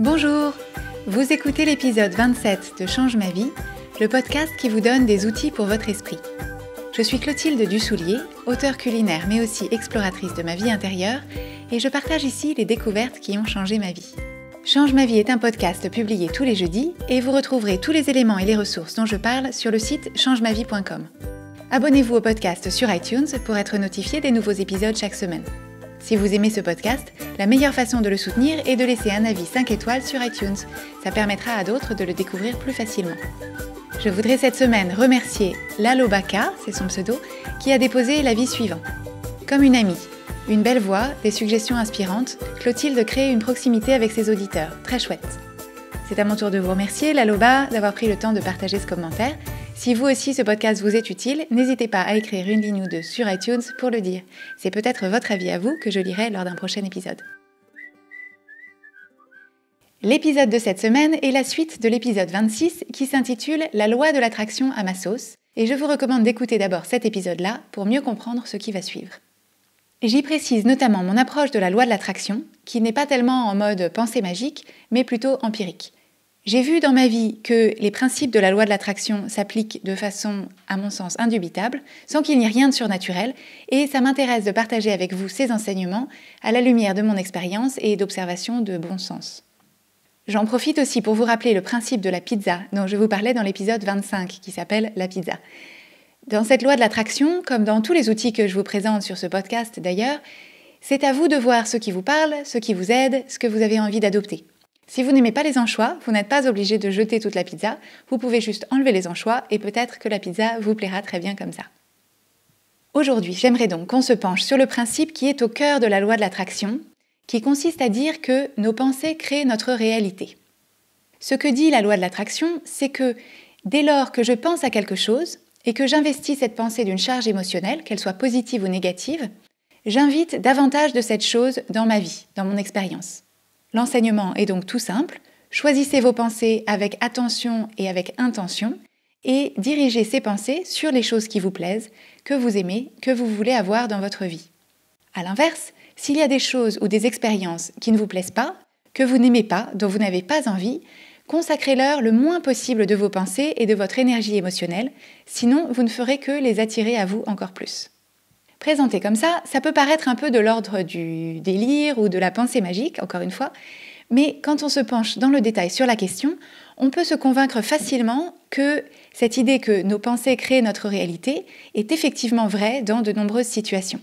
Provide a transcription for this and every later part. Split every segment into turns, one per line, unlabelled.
Bonjour, vous écoutez l'épisode 27 de Change ma vie, le podcast qui vous donne des outils pour votre esprit. Je suis Clotilde Dussoulier, auteure culinaire mais aussi exploratrice de ma vie intérieure et je partage ici les découvertes qui ont changé ma vie. Change ma vie est un podcast publié tous les jeudis et vous retrouverez tous les éléments et les ressources dont je parle sur le site changemavie.com. Abonnez-vous au podcast sur iTunes pour être notifié des nouveaux épisodes chaque semaine. Si vous aimez ce podcast, la meilleure façon de le soutenir est de laisser un avis 5 étoiles sur iTunes. Ça permettra à d'autres de le découvrir plus facilement. Je voudrais cette semaine remercier Lalo Baka, c'est son pseudo, qui a déposé l'avis suivant. Comme une amie, une belle voix, des suggestions inspirantes, Clotilde crée une proximité avec ses auditeurs. Très chouette. C'est à mon tour de vous remercier, Laloba, d'avoir pris le temps de partager ce commentaire. Si vous aussi ce podcast vous est utile, n'hésitez pas à écrire une ligne ou deux sur iTunes pour le dire. C'est peut-être votre avis à vous que je lirai lors d'un prochain épisode. L'épisode de cette semaine est la suite de l'épisode 26 qui s'intitule « La loi de l'attraction à ma sauce » et je vous recommande d'écouter d'abord cet épisode-là pour mieux comprendre ce qui va suivre. J'y précise notamment mon approche de la loi de l'attraction, qui n'est pas tellement en mode pensée magique, mais plutôt empirique. J'ai vu dans ma vie que les principes de la loi de l'attraction s'appliquent de façon, à mon sens, indubitable, sans qu'il n'y ait rien de surnaturel, et ça m'intéresse de partager avec vous ces enseignements à la lumière de mon expérience et d'observations de bon sens. J'en profite aussi pour vous rappeler le principe de la pizza dont je vous parlais dans l'épisode 25 qui s'appelle la pizza. Dans cette loi de l'attraction, comme dans tous les outils que je vous présente sur ce podcast d'ailleurs, c'est à vous de voir ce qui vous parle, ce qui vous aide, ce que vous avez envie d'adopter. Si vous n'aimez pas les anchois, vous n'êtes pas obligé de jeter toute la pizza, vous pouvez juste enlever les anchois et peut-être que la pizza vous plaira très bien comme ça. Aujourd'hui, j'aimerais donc qu'on se penche sur le principe qui est au cœur de la loi de l'attraction, qui consiste à dire que nos pensées créent notre réalité. Ce que dit la loi de l'attraction, c'est que dès lors que je pense à quelque chose et que j'investis cette pensée d'une charge émotionnelle, qu'elle soit positive ou négative, j'invite davantage de cette chose dans ma vie, dans mon expérience. L'enseignement est donc tout simple, choisissez vos pensées avec attention et avec intention et dirigez ces pensées sur les choses qui vous plaisent, que vous aimez, que vous voulez avoir dans votre vie. A l'inverse, s'il y a des choses ou des expériences qui ne vous plaisent pas, que vous n'aimez pas, dont vous n'avez pas envie, consacrez-leur le moins possible de vos pensées et de votre énergie émotionnelle, sinon vous ne ferez que les attirer à vous encore plus. Présenté comme ça peut paraître un peu de l'ordre du délire ou de la pensée magique, encore une fois, mais quand on se penche dans le détail sur la question, on peut se convaincre facilement que cette idée que nos pensées créent notre réalité est effectivement vraie dans de nombreuses situations.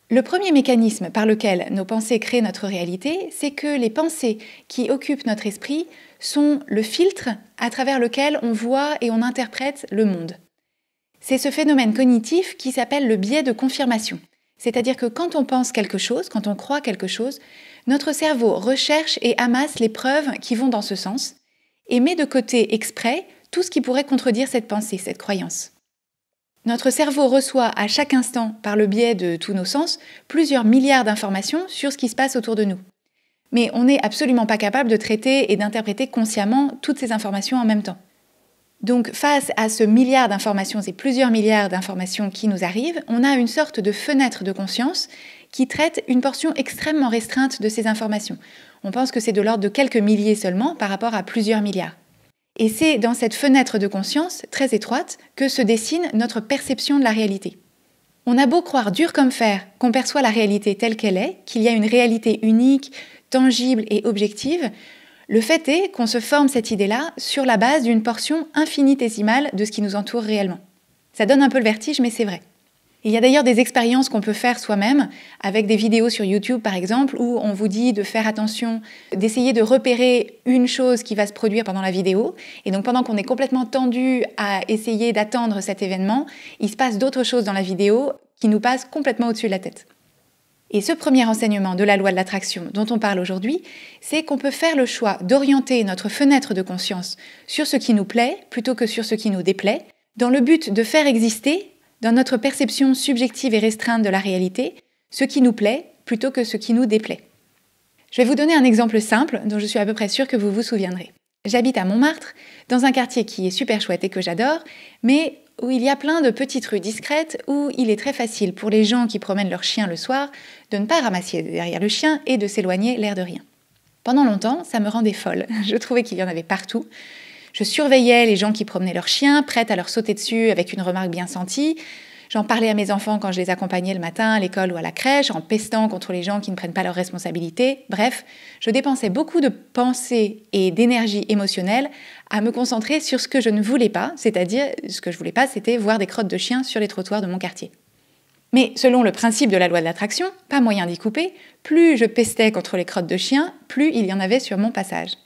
Le premier mécanisme par lequel nos pensées créent notre réalité, c'est que les pensées qui occupent notre esprit sont le filtre à travers lequel on voit et on interprète le monde. C'est ce phénomène cognitif qui s'appelle le biais de confirmation. C'est-à-dire que quand on pense quelque chose, quand on croit quelque chose, notre cerveau recherche et amasse les preuves qui vont dans ce sens et met de côté exprès tout ce qui pourrait contredire cette pensée, cette croyance. Notre cerveau reçoit à chaque instant, par le biais de tous nos sens, plusieurs milliards d'informations sur ce qui se passe autour de nous. Mais on n'est absolument pas capable de traiter et d'interpréter consciemment toutes ces informations en même temps. Donc face à ce milliard d'informations et plusieurs milliards d'informations qui nous arrivent, on a une sorte de fenêtre de conscience qui traite une portion extrêmement restreinte de ces informations. On pense que c'est de l'ordre de quelques milliers seulement par rapport à plusieurs milliards. Et c'est dans cette fenêtre de conscience très étroite que se dessine notre perception de la réalité. On a beau croire dur comme fer qu'on perçoit la réalité telle qu'elle est, qu'il y a une réalité unique, tangible et objective, le fait est qu'on se forme cette idée-là sur la base d'une portion infinitésimale de ce qui nous entoure réellement. Ça donne un peu le vertige, mais c'est vrai. Il y a d'ailleurs des expériences qu'on peut faire soi-même, avec des vidéos sur YouTube par exemple, où on vous dit de faire attention, d'essayer de repérer une chose qui va se produire pendant la vidéo. Et donc pendant qu'on est complètement tendu à essayer d'attendre cet événement, il se passe d'autres choses dans la vidéo qui nous passent complètement au-dessus de la tête. Et ce premier enseignement de la loi de l'attraction dont on parle aujourd'hui, c'est qu'on peut faire le choix d'orienter notre fenêtre de conscience sur ce qui nous plaît plutôt que sur ce qui nous déplaît, dans le but de faire exister, dans notre perception subjective et restreinte de la réalité, ce qui nous plaît plutôt que ce qui nous déplaît. Je vais vous donner un exemple simple dont je suis à peu près sûre que vous vous souviendrez. J'habite à Montmartre, dans un quartier qui est super chouette et que j'adore, mais où il y a plein de petites rues discrètes où il est très facile pour les gens qui promènent leur chien le soir de ne pas ramasser derrière le chien et de s'éloigner l'air de rien. Pendant longtemps, ça me rendait folle. Je trouvais qu'il y en avait partout. Je surveillais les gens qui promenaient leurs chiens, prête à leur sauter dessus avec une remarque bien sentie. J'en parlais à mes enfants quand je les accompagnais le matin à l'école ou à la crèche, en pestant contre les gens qui ne prennent pas leurs responsabilités. Bref, je dépensais beaucoup de pensées et d'énergie émotionnelle à me concentrer sur ce que je ne voulais pas, c'est-à-dire ce que je voulais pas, c'était voir des crottes de chiens sur les trottoirs de mon quartier. Mais selon le principe de la loi de l'attraction, pas moyen d'y couper, plus je pestais contre les crottes de chiens, plus il y en avait sur mon passage.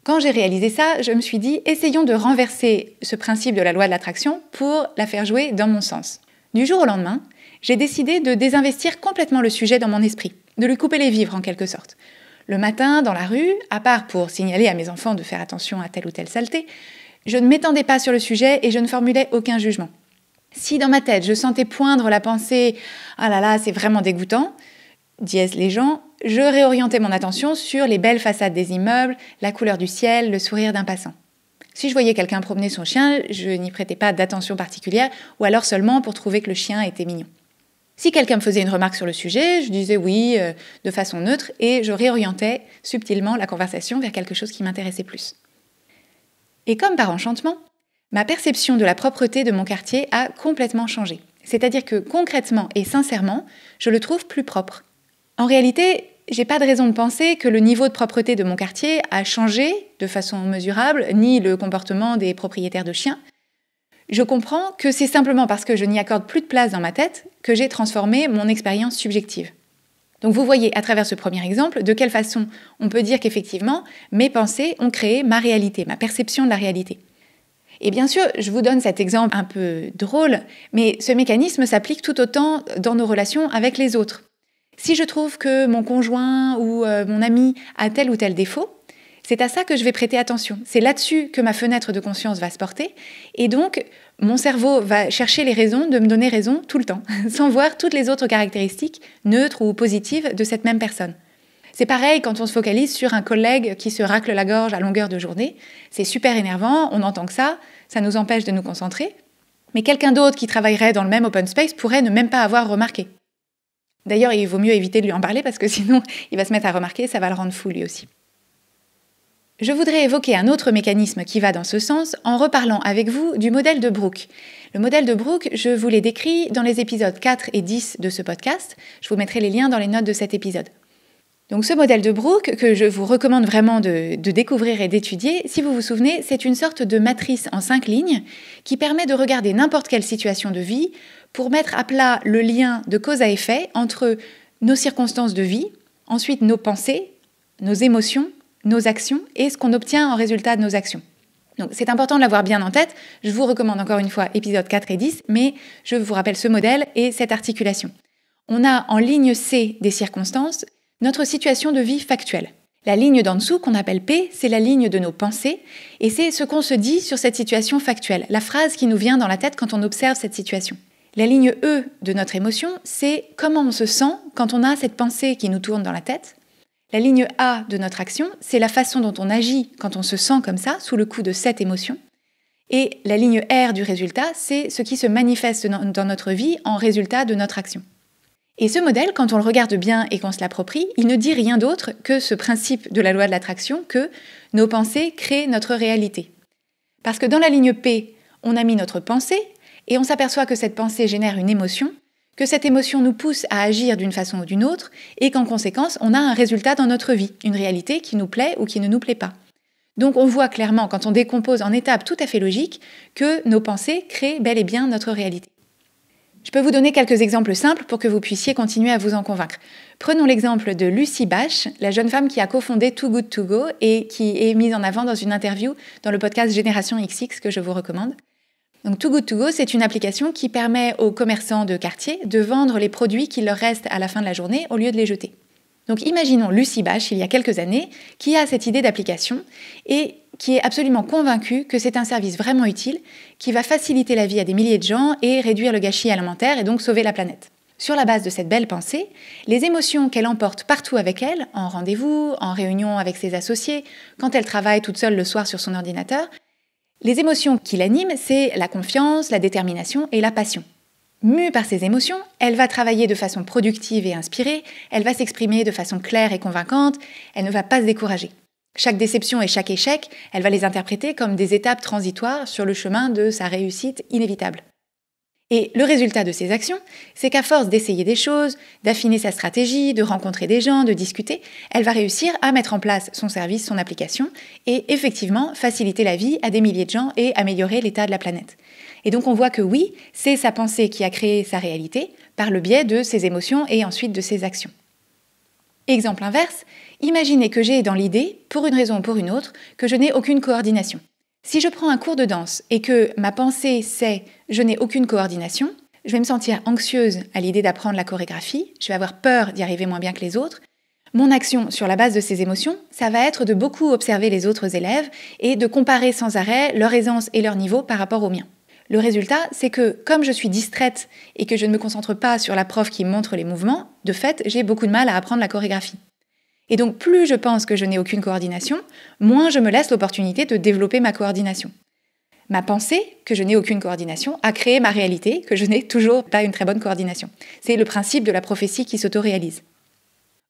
Quand j'ai réalisé ça, je me suis dit, essayons de renverser ce principe de la loi de l'attraction pour la faire jouer dans mon sens. Du jour au lendemain, j'ai décidé de désinvestir complètement le sujet dans mon esprit, de lui couper les vivres en quelque sorte. Le matin, dans la rue, à part pour signaler à mes enfants de faire attention à telle ou telle saleté, je ne m'étendais pas sur le sujet et je ne formulais aucun jugement. Si dans ma tête je sentais poindre la pensée « Ah là là, c'est vraiment dégoûtant », dièse les gens, je réorientais mon attention sur les belles façades des immeubles, la couleur du ciel, le sourire d'un passant. Si je voyais quelqu'un promener son chien, je n'y prêtais pas d'attention particulière, ou alors seulement pour trouver que le chien était mignon. Si quelqu'un me faisait une remarque sur le sujet, je disais oui de façon neutre et je réorientais subtilement la conversation vers quelque chose qui m'intéressait plus. Et comme par enchantement, ma perception de la propreté de mon quartier a complètement changé. C'est-à-dire que concrètement et sincèrement, je le trouve plus propre. En réalité, j'ai pas de raison de penser que le niveau de propreté de mon quartier a changé de façon mesurable, ni le comportement des propriétaires de chiens. Je comprends que c'est simplement parce que je n'y accorde plus de place dans ma tête que j'ai transformé mon expérience subjective. Donc vous voyez à travers ce premier exemple de quelle façon on peut dire qu'effectivement mes pensées ont créé ma réalité, ma perception de la réalité. Et bien sûr, je vous donne cet exemple un peu drôle, mais ce mécanisme s'applique tout autant dans nos relations avec les autres. Si je trouve que mon conjoint ou mon ami a tel ou tel défaut, c'est à ça que je vais prêter attention. C'est là-dessus que ma fenêtre de conscience va se porter. Et donc, mon cerveau va chercher les raisons de me donner raison tout le temps, sans voir toutes les autres caractéristiques neutres ou positives de cette même personne. C'est pareil quand on se focalise sur un collègue qui se racle la gorge à longueur de journée. C'est super énervant, on n'entend que ça nous empêche de nous concentrer. Mais quelqu'un d'autre qui travaillerait dans le même open space pourrait ne même pas avoir remarqué. D'ailleurs, il vaut mieux éviter de lui en parler parce que sinon, il va se mettre à remarquer, ça va le rendre fou lui aussi. Je voudrais évoquer un autre mécanisme qui va dans ce sens en reparlant avec vous du modèle de Brooke. Le modèle de Brooke, je vous l'ai décrit dans les épisodes 4 et 10 de ce podcast. Je vous mettrai les liens dans les notes de cet épisode. Donc ce modèle de Brooke, que je vous recommande vraiment de découvrir et d'étudier, si vous vous souvenez, c'est une sorte de matrice en 5 lignes qui permet de regarder n'importe quelle situation de vie pour mettre à plat le lien de cause à effet entre nos circonstances de vie, ensuite nos pensées, nos émotions, nos actions et ce qu'on obtient en résultat de nos actions. Donc c'est important de l'avoir bien en tête. Je vous recommande encore une fois épisodes 4 et 10, mais je vous rappelle ce modèle et cette articulation. On a en ligne C des circonstances notre situation de vie factuelle. La ligne d'en dessous, qu'on appelle P, c'est la ligne de nos pensées, et c'est ce qu'on se dit sur cette situation factuelle, la phrase qui nous vient dans la tête quand on observe cette situation. La ligne E de notre émotion, c'est comment on se sent quand on a cette pensée qui nous tourne dans la tête. La ligne A de notre action, c'est la façon dont on agit quand on se sent comme ça, sous le coup de cette émotion. Et la ligne R du résultat, c'est ce qui se manifeste dans notre vie en résultat de notre action. Et ce modèle, quand on le regarde bien et qu'on se l'approprie, il ne dit rien d'autre que ce principe de la loi de l'attraction que nos pensées créent notre réalité. Parce que dans la ligne P, on a mis notre pensée et on s'aperçoit que cette pensée génère une émotion, que cette émotion nous pousse à agir d'une façon ou d'une autre et qu'en conséquence, on a un résultat dans notre vie, une réalité qui nous plaît ou qui ne nous plaît pas. Donc on voit clairement, quand on décompose en étapes tout à fait logiques, que nos pensées créent bel et bien notre réalité. Je peux vous donner quelques exemples simples pour que vous puissiez continuer à vous en convaincre. Prenons l'exemple de Lucy Bash, la jeune femme qui a cofondé Too Good To Go et qui est mise en avant dans une interview dans le podcast Génération XX que je vous recommande. Donc Too Good To Go, c'est une application qui permet aux commerçants de quartier de vendre les produits qu'il leur reste à la fin de la journée au lieu de les jeter. Donc imaginons Lucy Bash, il y a quelques années, qui a cette idée d'application et qui est absolument convaincue que c'est un service vraiment utile, qui va faciliter la vie à des milliers de gens et réduire le gâchis alimentaire et donc sauver la planète. Sur la base de cette belle pensée, les émotions qu'elle emporte partout avec elle, en rendez-vous, en réunion avec ses associés, quand elle travaille toute seule le soir sur son ordinateur, les émotions qui l'animent, c'est la confiance, la détermination et la passion. Mue par ses émotions, elle va travailler de façon productive et inspirée, elle va s'exprimer de façon claire et convaincante, elle ne va pas se décourager. Chaque déception et chaque échec, elle va les interpréter comme des étapes transitoires sur le chemin de sa réussite inévitable. Et le résultat de ces actions, c'est qu'à force d'essayer des choses, d'affiner sa stratégie, de rencontrer des gens, de discuter, elle va réussir à mettre en place son service, son application, et effectivement faciliter la vie à des milliers de gens et améliorer l'état de la planète. Et donc on voit que oui, c'est sa pensée qui a créé sa réalité par le biais de ses émotions et ensuite de ses actions. Exemple inverse, imaginez que j'ai dans l'idée, pour une raison ou pour une autre, que je n'ai aucune coordination. Si je prends un cours de danse et que ma pensée c'est « je n'ai aucune coordination », je vais me sentir anxieuse à l'idée d'apprendre la chorégraphie, je vais avoir peur d'y arriver moins bien que les autres. Mon action sur la base de ces émotions, ça va être de beaucoup observer les autres élèves et de comparer sans arrêt leur aisance et leur niveau par rapport au mien. Le résultat, c'est que comme je suis distraite et que je ne me concentre pas sur la prof qui montre les mouvements, de fait, j'ai beaucoup de mal à apprendre la chorégraphie. Et donc, plus je pense que je n'ai aucune coordination, moins je me laisse l'opportunité de développer ma coordination. Ma pensée, que je n'ai aucune coordination, a créé ma réalité, que je n'ai toujours pas une très bonne coordination. C'est le principe de la prophétie qui s'autoréalise.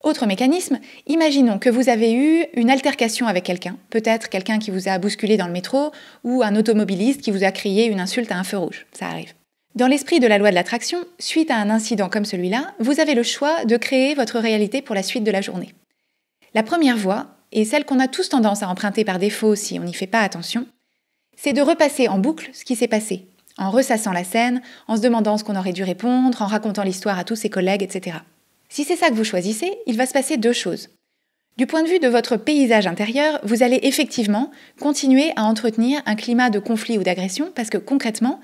Autre mécanisme, imaginons que vous avez eu une altercation avec quelqu'un, peut-être quelqu'un qui vous a bousculé dans le métro ou un automobiliste qui vous a crié une insulte à un feu rouge, ça arrive. Dans l'esprit de la loi de l'attraction, suite à un incident comme celui-là, vous avez le choix de créer votre réalité pour la suite de la journée. La première voie, et celle qu'on a tous tendance à emprunter par défaut si on n'y fait pas attention, c'est de repasser en boucle ce qui s'est passé, en ressassant la scène, en se demandant ce qu'on aurait dû répondre, en racontant l'histoire à tous ses collègues, etc. Si c'est ça que vous choisissez, il va se passer deux choses. Du point de vue de votre paysage intérieur, vous allez effectivement continuer à entretenir un climat de conflit ou d'agression parce que concrètement,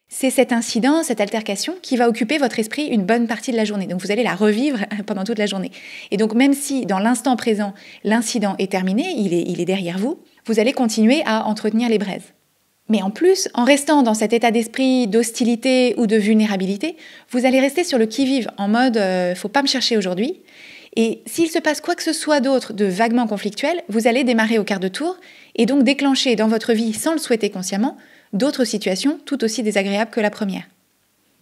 c'est cet incident, cette altercation qui va occuper votre esprit une bonne partie de la journée. Donc vous allez la revivre pendant toute la journée. Et donc même si dans l'instant présent, l'incident est terminé, il est derrière vous, vous allez continuer à entretenir les braises. Mais en plus, en restant dans cet état d'esprit d'hostilité ou de vulnérabilité, vous allez rester sur le qui-vive, en mode « faut pas me chercher aujourd'hui ». Et s'il se passe quoi que ce soit d'autre de vaguement conflictuel, vous allez démarrer au quart de tour et donc déclencher dans votre vie, sans le souhaiter consciemment, d'autres situations tout aussi désagréables que la première.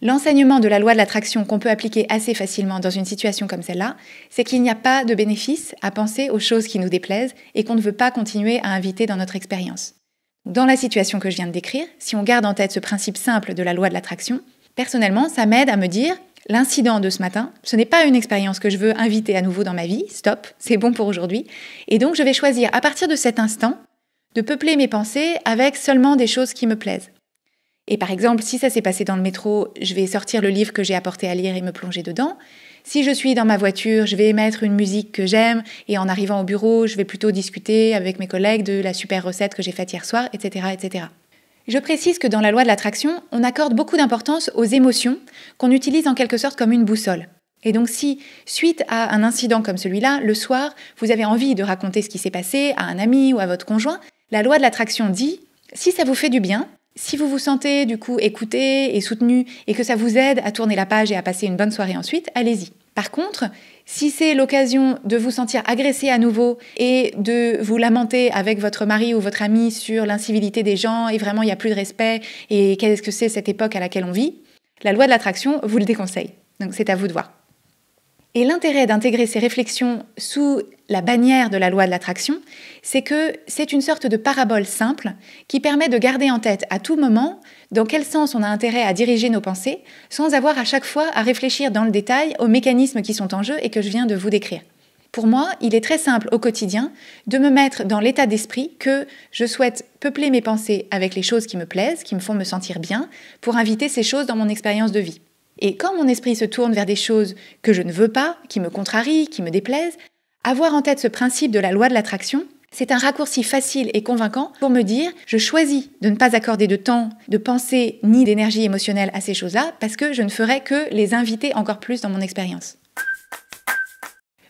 L'enseignement de la loi de l'attraction qu'on peut appliquer assez facilement dans une situation comme celle-là, c'est qu'il n'y a pas de bénéfice à penser aux choses qui nous déplaisent et qu'on ne veut pas continuer à inviter dans notre expérience. Dans la situation que je viens de décrire, si on garde en tête ce principe simple de la loi de l'attraction, personnellement, ça m'aide à me dire « l'incident de ce matin, ce n'est pas une expérience que je veux inviter à nouveau dans ma vie, stop, c'est bon pour aujourd'hui. Et donc je vais choisir à partir de cet instant de peupler mes pensées avec seulement des choses qui me plaisent. » Et par exemple, si ça s'est passé dans le métro, je vais sortir le livre que j'ai apporté à lire et me plonger dedans. Si je suis dans ma voiture, je vais mettre une musique que j'aime et en arrivant au bureau, je vais plutôt discuter avec mes collègues de la super recette que j'ai faite hier soir, etc., etc. Je précise que dans la loi de l'attraction, on accorde beaucoup d'importance aux émotions qu'on utilise en quelque sorte comme une boussole. Et donc si, suite à un incident comme celui-là, le soir, vous avez envie de raconter ce qui s'est passé à un ami ou à votre conjoint, la loi de l'attraction dit « si ça vous fait du bien », si vous vous sentez du coup écouté et soutenu et que ça vous aide à tourner la page et à passer une bonne soirée ensuite, allez-y. Par contre, si c'est l'occasion de vous sentir agressé à nouveau et de vous lamenter avec votre mari ou votre ami sur l'incivilité des gens et vraiment il n'y a plus de respect et qu'est-ce que c'est cette époque à laquelle on vit, la loi de l'attraction vous le déconseille. Donc c'est à vous de voir. Et l'intérêt d'intégrer ces réflexions sous la bannière de la loi de l'attraction, c'est que c'est une sorte de parabole simple qui permet de garder en tête à tout moment dans quel sens on a intérêt à diriger nos pensées sans avoir à chaque fois à réfléchir dans le détail aux mécanismes qui sont en jeu et que je viens de vous décrire. Pour moi, il est très simple au quotidien de me mettre dans l'état d'esprit que je souhaite peupler mes pensées avec les choses qui me plaisent, qui me font me sentir bien, pour inviter ces choses dans mon expérience de vie. Et quand mon esprit se tourne vers des choses que je ne veux pas, qui me contrarient, qui me déplaisent, avoir en tête ce principe de la loi de l'attraction, c'est un raccourci facile et convaincant pour me dire « je choisis de ne pas accorder de temps, de pensée ni d'énergie émotionnelle à ces choses-là parce que je ne ferai que les inviter encore plus dans mon expérience ».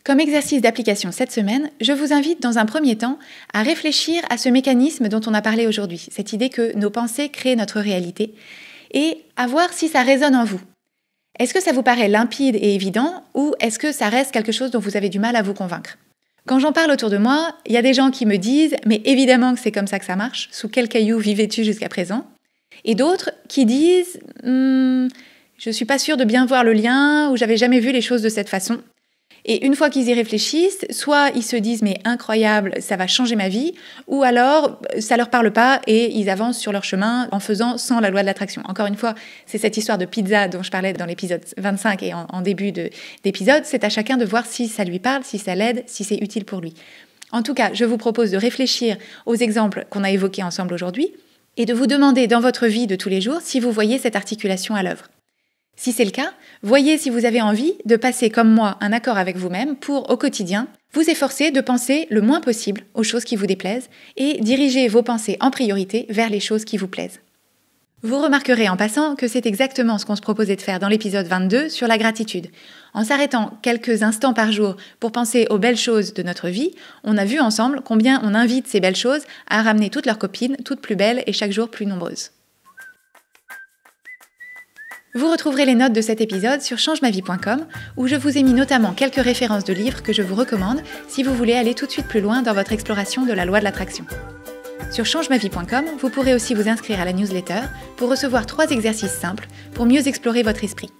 Comme exercice d'application cette semaine, je vous invite dans un premier temps à réfléchir à ce mécanisme dont on a parlé aujourd'hui, cette idée que nos pensées créent notre réalité, et à voir si ça résonne en vous. Est-ce que ça vous paraît limpide et évident ou est-ce que ça reste quelque chose dont vous avez du mal à vous convaincre ? Quand j'en parle autour de moi, il y a des gens qui me disent « mais évidemment que c'est comme ça que ça marche, sous quel caillou vivais-tu jusqu'à présent ?» Et d'autres qui disent je suis pas sûre de bien voir le lien ou j'avais jamais vu les choses de cette façon. Et une fois qu'ils y réfléchissent, soit ils se disent mais incroyable, ça va changer ma vie, ou alors ça leur parle pas et ils avancent sur leur chemin en faisant sans la loi de l'attraction. Encore une fois, c'est cette histoire de pizza dont je parlais dans l'épisode 25 et en début d'épisode, c'est à chacun de voir si ça lui parle, si ça l'aide, si c'est utile pour lui. En tout cas, je vous propose de réfléchir aux exemples qu'on a évoqués ensemble aujourd'hui et de vous demander dans votre vie de tous les jours si vous voyez cette articulation à l'œuvre. Si c'est le cas, voyez si vous avez envie de passer comme moi un accord avec vous-même pour, au quotidien, vous efforcer de penser le moins possible aux choses qui vous déplaisent et diriger vos pensées en priorité vers les choses qui vous plaisent. Vous remarquerez en passant que c'est exactement ce qu'on se proposait de faire dans l'épisode 22 sur la gratitude. En s'arrêtant quelques instants par jour pour penser aux belles choses de notre vie, on a vu ensemble combien on invite ces belles choses à ramener toutes leurs copines, toutes plus belles et chaque jour plus nombreuses. Vous retrouverez les notes de cet épisode sur changemavie.com où je vous ai mis notamment quelques références de livres que je vous recommande si vous voulez aller tout de suite plus loin dans votre exploration de la loi de l'attraction. Sur changemavie.com, vous pourrez aussi vous inscrire à la newsletter pour recevoir 3 exercices simples pour mieux explorer votre esprit.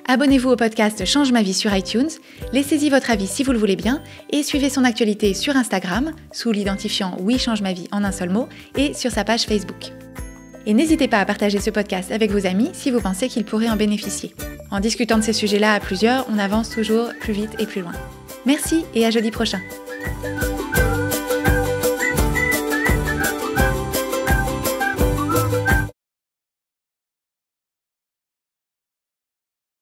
Abonnez-vous au podcast Change ma vie sur iTunes, laissez-y votre avis si vous le voulez bien et suivez son actualité sur Instagram sous l'identifiant Oui Change ma vie en un seul mot et sur sa page Facebook. Et n'hésitez pas à partager ce podcast avec vos amis si vous pensez qu'ils pourraient en bénéficier. En discutant de ces sujets-là à plusieurs, on avance toujours plus vite et plus loin. Merci et à jeudi prochain.